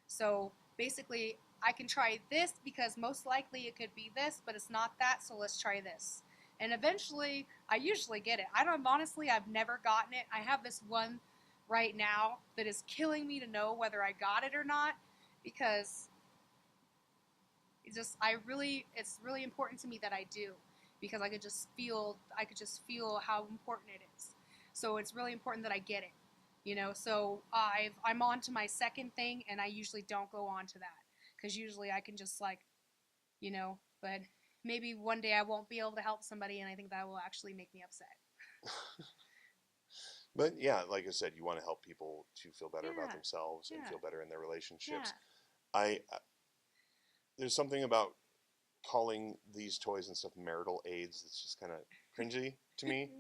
So basically, I can try this because most likely it could be this, but it's not that, so let's try this. And eventually, I usually get it. Honestly, I've never gotten it. I have this one right now that is killing me to know whether I got it or not, because it's really important to me that I do, because I could just feel how important it is. So it's really important that I get it. So I'm on to my second thing, and I usually don't go on to that because usually I can just like, but maybe one day I won't be able to help somebody, and I think that will actually make me upset. But yeah, like I said, you want to help people to feel better about Yeah, themselves and yeah, feel better in their relationships. yeah. I there's something about calling these toys and stuff marital aids that's just kind of cringy to me.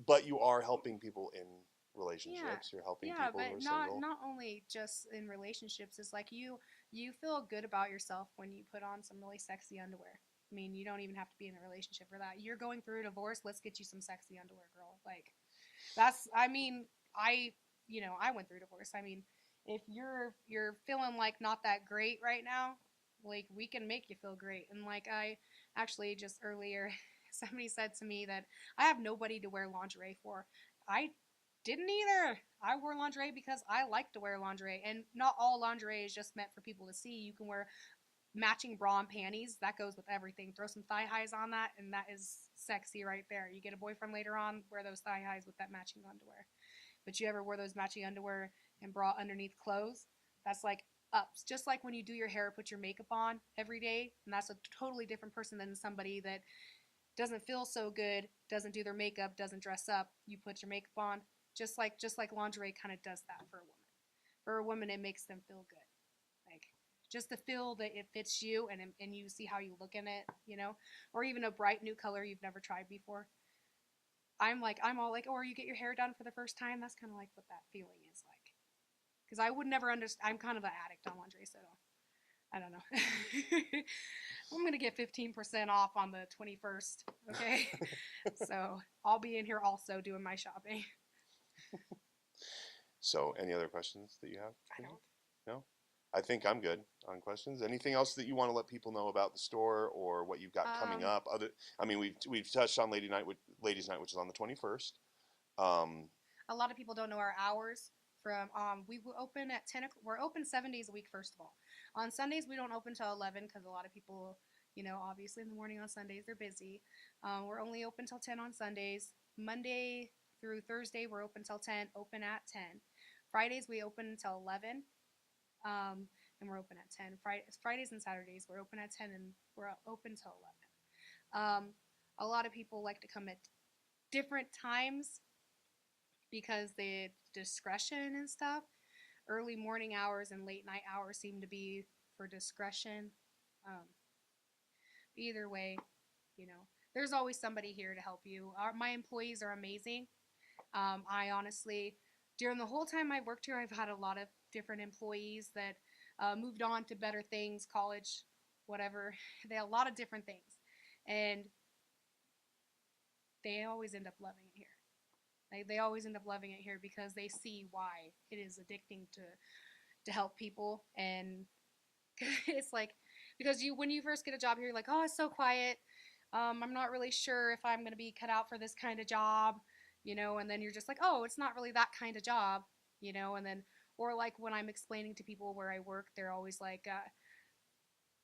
But you are helping people in Yeah, relationships. You're helping yeah, people who but are not single. not only just in relationships. It's like you feel good about yourself when you put on some really sexy underwear. I mean, you don't even have to be in a relationship for that. You're going through a divorce. Let's get you some sexy underwear, girl. Like that's. I mean, I went through divorce. I mean, if you're feeling like not that great right now, like we can make you feel great. And like I actually just earlier, somebody said to me that I have nobody to wear lingerie for. I didn't either. I wore lingerie because I like to wear lingerie, and not all lingerie is just meant for people to see. You can wear matching bra and panties. That goes with everything. Throw some thigh highs on that, and that is sexy right there. You get a boyfriend later on, wear those thigh highs with that matching underwear. But you ever wear those matching underwear and bra underneath clothes? That's like ups. Just like when you do your hair, put your makeup on every day, and that's a totally different person than somebody that doesn't feel so good, doesn't do their makeup, doesn't dress up. You put your makeup on, just like lingerie kind of does that for a woman. For a woman, it makes them feel good, like just to feel that it fits you and you see how you look in it, or even a bright new color you've never tried before. I'm all like, or you get your hair done for the first time. That's kind of like what that feeling is like. Because I would never understand. I'm kind of an addict on lingerie, so I don't know. I'm gonna get 15% off on the 21st. Okay, so I'll be in here also doing my shopping. So, any other questions that you have? I don't. No? I think I'm good on questions. Anything else that you want to let people know about the store or what you've got coming Um, up? I mean, we've touched on Ladies Night, which is on the 21st. Um, a lot of people don't know our hours. We will open at 10. We're open 7 days a week. First of all, on Sundays we don't open till 11 because a lot of people, obviously in the morning on Sundays they're busy. We're only open till 10 on Sundays. Monday through Thursday we're open till 10. Open at 10. Fridays we open until 11. And we're open at 10. Fridays and Saturdays we're open at 10 and we're open till 11. A lot of people like to come at different times because the discretion and stuff. Early morning hours and late night hours seem to be for discretion. Um, Either way, there's always somebody here to help you. My employees are amazing. I honestly, during the whole time I worked here, I've had a lot of different employees that moved on to better things, college, whatever. They had a lot of different things, and they always end up loving it here. They always end up loving it here because they see why it is addicting to help people. And it's like, because when you first get a job here, you're like, oh, it's so quiet. I'm not really sure if I'm going to be cut out for this kind of job, and then you're just like, oh, it's not really that kind of job, and then, or like when I'm explaining to people where I work, they're always like,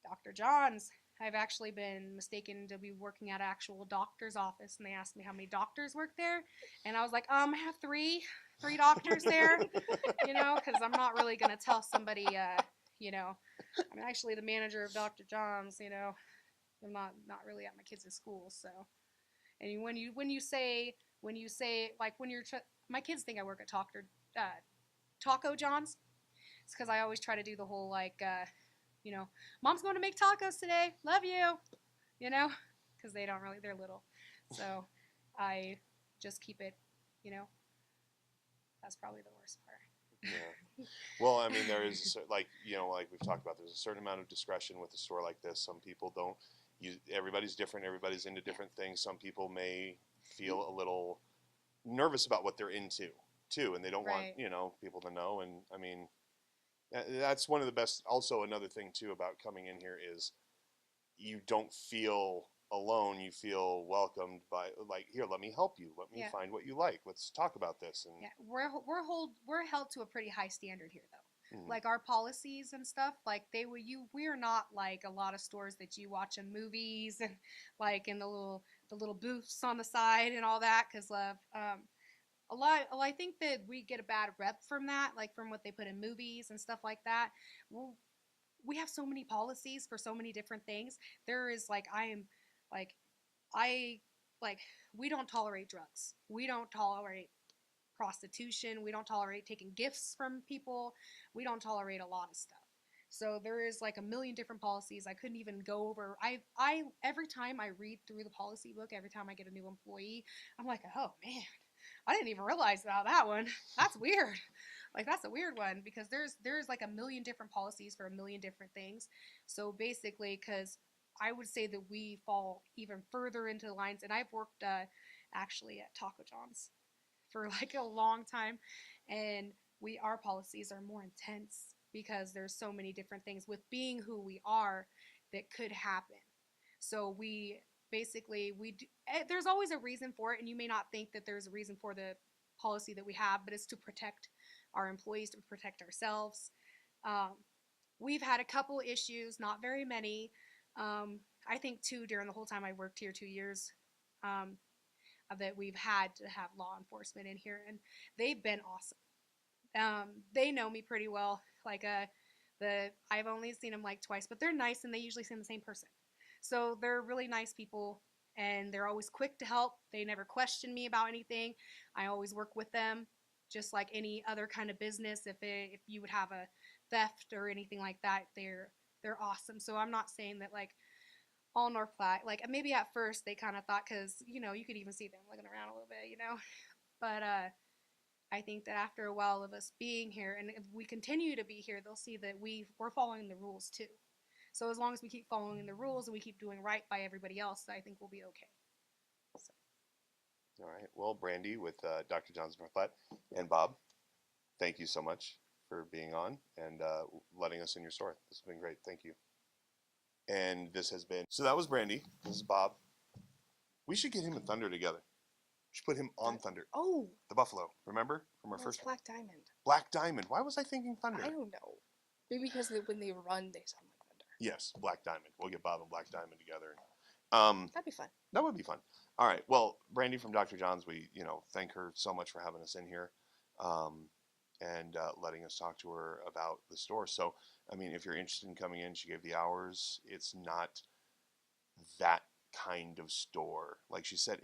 Dr. John's. I've actually been mistaken to be working at an actual doctor's office, and they asked me how many doctors work there, and I was like, I have three doctors there, because I'm not really gonna tell somebody, I'm actually the manager of Dr. John's, I'm not really at my kids' school, so. And when you say like when you're my kids think I work at Taco John's. It's because I always try to do the whole like, mom's going to make tacos today. Love you, you know, because they're little. So I just keep it, you know, that's probably the worst part. yeah. Well, I mean, there is like we've talked about. There's a certain amount of discretion with a store like this. Some people don't. Everybody's different. Everybody's into Yeah. different things. Some people may feel a little nervous about what they're into too, and they don't want Right. people to know. And I mean, that's one of the best. Also, another thing too about coming in here is you don't feel alone. You feel welcomed by like, here, let me help you. Let me Yeah. find what you like. Let's talk about this. And Yeah. We're held to a pretty high standard here though. mhm. Like our policies and stuff, like we're not like a lot of stores that you watch in movies and like in the little booths on the side and all that, because a lot. I think that we get a bad rep from that, like from what they put in movies and stuff like that. Well, we have so many policies for so many different things. There is like like I like we don't tolerate drugs. We don't tolerate prostitution. We don't tolerate taking gifts from people. We don't tolerate a lot of stuff. So there is like a million different policies. I couldn't even go over. I every time I read through the policy book, every time I get a new employee, I'm like, oh man, I didn't even realize about that one. That's weird. Like that's a weird one because there's like a million different policies for a million different things. So basically, because I would say that we fall even further into the lines, and I've worked actually at Taco John's for like a long time, and our policies are more intense because there's so many different things with being who we are that could happen. So we basically we do, there's always a reason for it, and you may not think that there's a reason for the policy that we have, but it's to protect our employees, to protect ourselves. Um, we've had a couple issues, not very many. I think two during the whole time I worked here, 2 years. Um, that we've had to have law enforcement in here, and they've been awesome. They know me pretty well. Like I've only seen them like twice, but they're nice, and they usually send the same person. So they're really nice people, and they're always quick to help. They never question me about anything. I always work with them, just like any other kind of business. If you would have a theft or anything like that, they're awesome. So I'm not saying that like all North Platte, like maybe at first they kind of thought, because you could even see them looking around a little bit. But I think that after a while of us being here, and if we continue to be here, they'll see that we're following the rules too. So as long as we keep following the rules and we keep doing right by everybody else, I think we'll be okay. So. All right. Well, Brandy with Dr. John's North Platte and Bob, thank you so much for being on and letting us in your story. This has been great. Thank you. And this has been, so that was Brandy. This is Bob. We should get him and Thunder together. We should put him on Thunder. Oh, The Buffalo, remember? From our that's first Black Diamond. Black Diamond. Why was I thinking Thunder? I don't know. Maybe because when they run, they sound like thunder. Yes, Black Diamond. We'll get Bob and Black Diamond together. That'd be fun. That would be fun. All right. Well, Brandy from Dr. John's, we thank her so much for having us in here, and letting us talk to her about the store. So, I mean, if you're interested in coming in, she gave the hours. It's not that kind of store, like she said.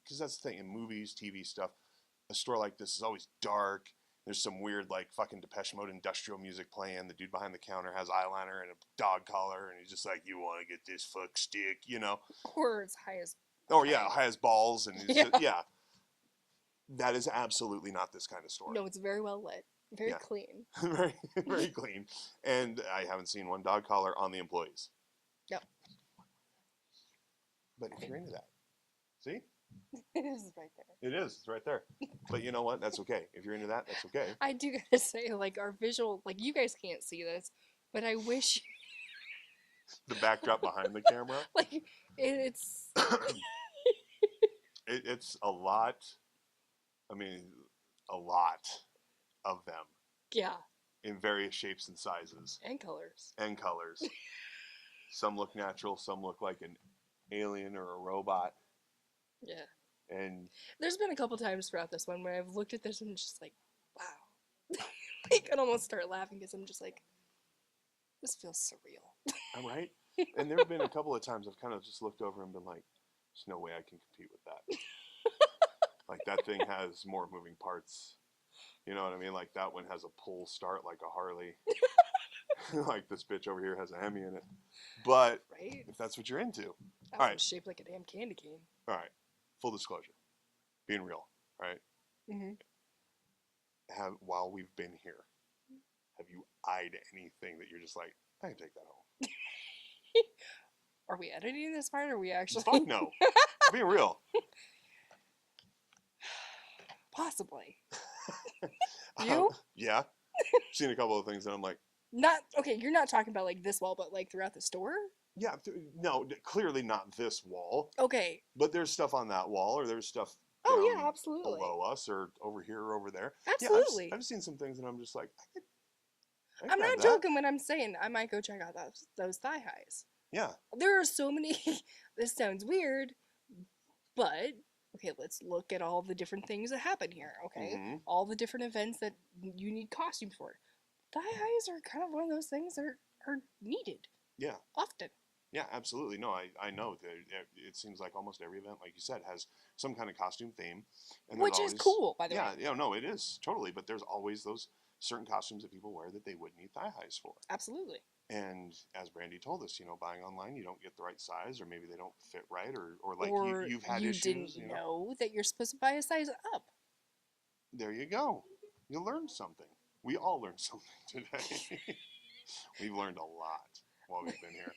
Because that's the thing in movies, TV stuff. A store like this is always dark. There's some weird, like, fucking Depeche Mode industrial music playing. The dude behind the counter has eyeliner and a dog collar, and he's just like, "You want to get this fuck stick," Or as high as. Oh yeah, high as balls, and Yeah. yeah. That is absolutely not this kind of store. No, it's very well lit, very Yeah. clean. very, very clean, and I haven't seen one dog collar on the employees. Yep. But if you're into that, see, It is right there. it is. It's right there. But you know what? That's okay. If you're into that, that's okay. I do gotta say, like, our visual, like, you guys can't see this, but I wish, The backdrop behind the camera. like, it's. It's a lot. I mean, a lot of them Yeah, in various shapes and sizes and colors. and colors. Some look natural. Some look like an alien or a robot. Yeah. And There's been a couple times throughout this one where I've looked at this and just like, wow. I can almost start laughing because I'm just like, this feels surreal. I'm right. And there have been a couple of times I've kind of just looked over and been like, there's no way I can compete with that. Like, that thing has more moving parts. You know what I mean? Like, that one has a pull start like a Harley. Like, this bitch over here has a Hemi in it. But Right? if that's what you're into. That All right. one's shaped like a damn candy cane. All right. Full disclosure. Being real. All right. Mm-hmm. While we've been here, have you eyed anything that you're just like, I can take that home? Are we editing this part or are we actually? Fuck no. Being real. Possibly. You? Yeah. Seen a couple of things and I'm like, Not, okay, you're not talking about like this wall, but like throughout the store? yeah, no, clearly not this wall. Okay. But there's stuff on that wall, or there's stuff Oh, down yeah, absolutely. below us, or over here, or over there. Absolutely. Yeah, I've seen some things, and I'm just like, I I'm grab not that. joking when I'm saying I might go check out those thigh highs. Yeah, There are so many. This sounds weird, but Okay, let's look at all the different things that happen here. Okay, Mhm. all the different events that you need costumes for. Thigh highs are kind of one of those things that are needed Yeah. often. Yeah, absolutely. No, I know that it seems like almost every event, like you said, has some kind of costume theme, and there's Which is always, cool, by the yeah, way. no, it is totally, but there's always those certain costumes that people wear that they would need thigh highs for. Absolutely. And as Brandy told us, buying online, you don't get the right size, or maybe they don't fit right, or like Or you've had you didn't issues, know that you're supposed to buy a size up. There you go. You learned something. We all learned something today. We've learned a lot while we've been here.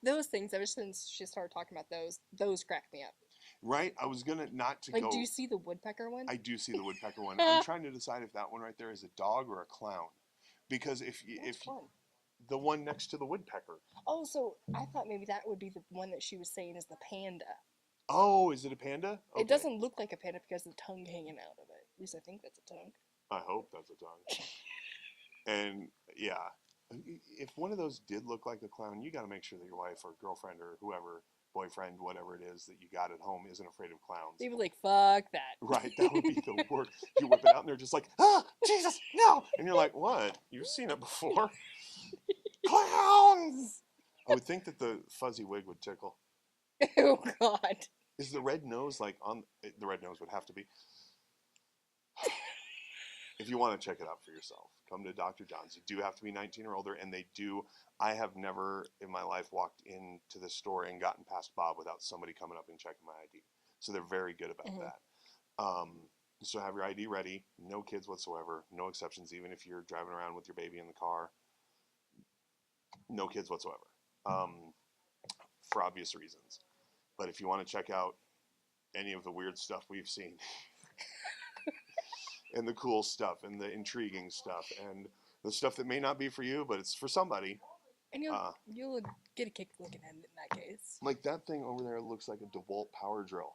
Those things, ever since she started talking about those crack me up. Right? I was gonna not to Like, go. do you see the woodpecker one? I do see the woodpecker one. I'm trying to decide if that one right there is a dog or a clown, because Which one? the one next to the woodpecker. Oh, so I thought maybe that would be the one that she was saying is the panda. Oh, is it a panda? Okay. It doesn't look like a panda because of the tongue hanging out of it. At least I think that's a tongue. I hope that's a tongue. And yeah, if one of those did look like a clown, you got to make sure that your wife or girlfriend or whoever, boyfriend, whatever it is that you got at home, isn't afraid of clowns. They'd be like, fuck that. Right, that would be the worst. You whip it out and they're just like, ah, Jesus, no! And you're like, what? You've seen it before. Clowns! I would think that the fuzzy wig would tickle. Oh, God. Is the red nose like on the red nose would have to be. If you want to check it out for yourself, come to Dr. John's. You do have to be 19 or older, and they do. I have never in my life walked into the store and gotten past Bob without somebody coming up and checking my ID. So they're very good about that. So have your ID ready. No kids whatsoever. No exceptions, even if you're driving around with your baby in the car. No kids whatsoever, for obvious reasons. But if you want to check out any of the weird stuff we've seen, and the cool stuff, and the intriguing stuff, and the stuff that may not be for you, but it's for somebody. And you'll get a kick looking at it in that case. Like that thing over there looks like a DeWalt power drill.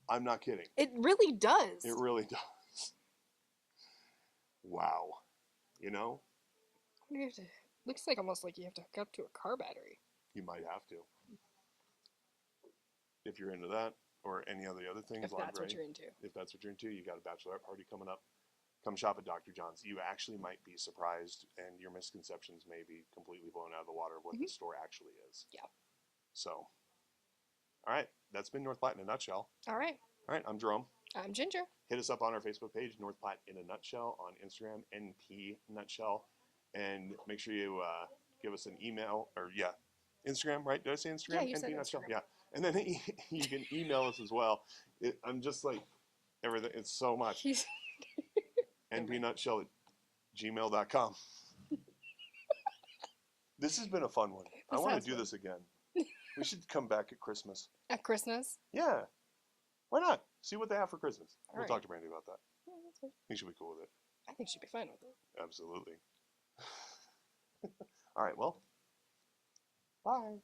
I'm not kidding. It really does. It really does. Wow. You know? You have to, looks like almost like you have to hook up to a car battery. You might have to. If you're into that, or any of the other things. If that's what you're into. If that's what you're into, you got a bachelorette party coming up. Come shop at Dr. John's. You actually might be surprised, and your misconceptions may be completely blown out of the water of what the store actually is. Yeah. So, all right. That's been North Platte in a nutshell. All right. All right. I'm Jerome. I'm Ginger. Hit us up on our Facebook page, North Platte in a Nutshell, on Instagram, NP Nutshell. And make sure you give us an email, or Instagram, right? Did I say Instagram? Yeah, you said NP Nutshell. Instagram. Yeah. And then you can email us as well. I'm just like, everything. It's so much. npnutshell at gmail.com. This has been a fun one. I want to do this again. We should come back at Christmas. At Christmas? Yeah. Why not? See what they have for Christmas. We'll right. talk to Brandy about that. Yeah, that's fine. I think she'll be cool with it. I think she'd be fine with it. Absolutely. All right, well, bye.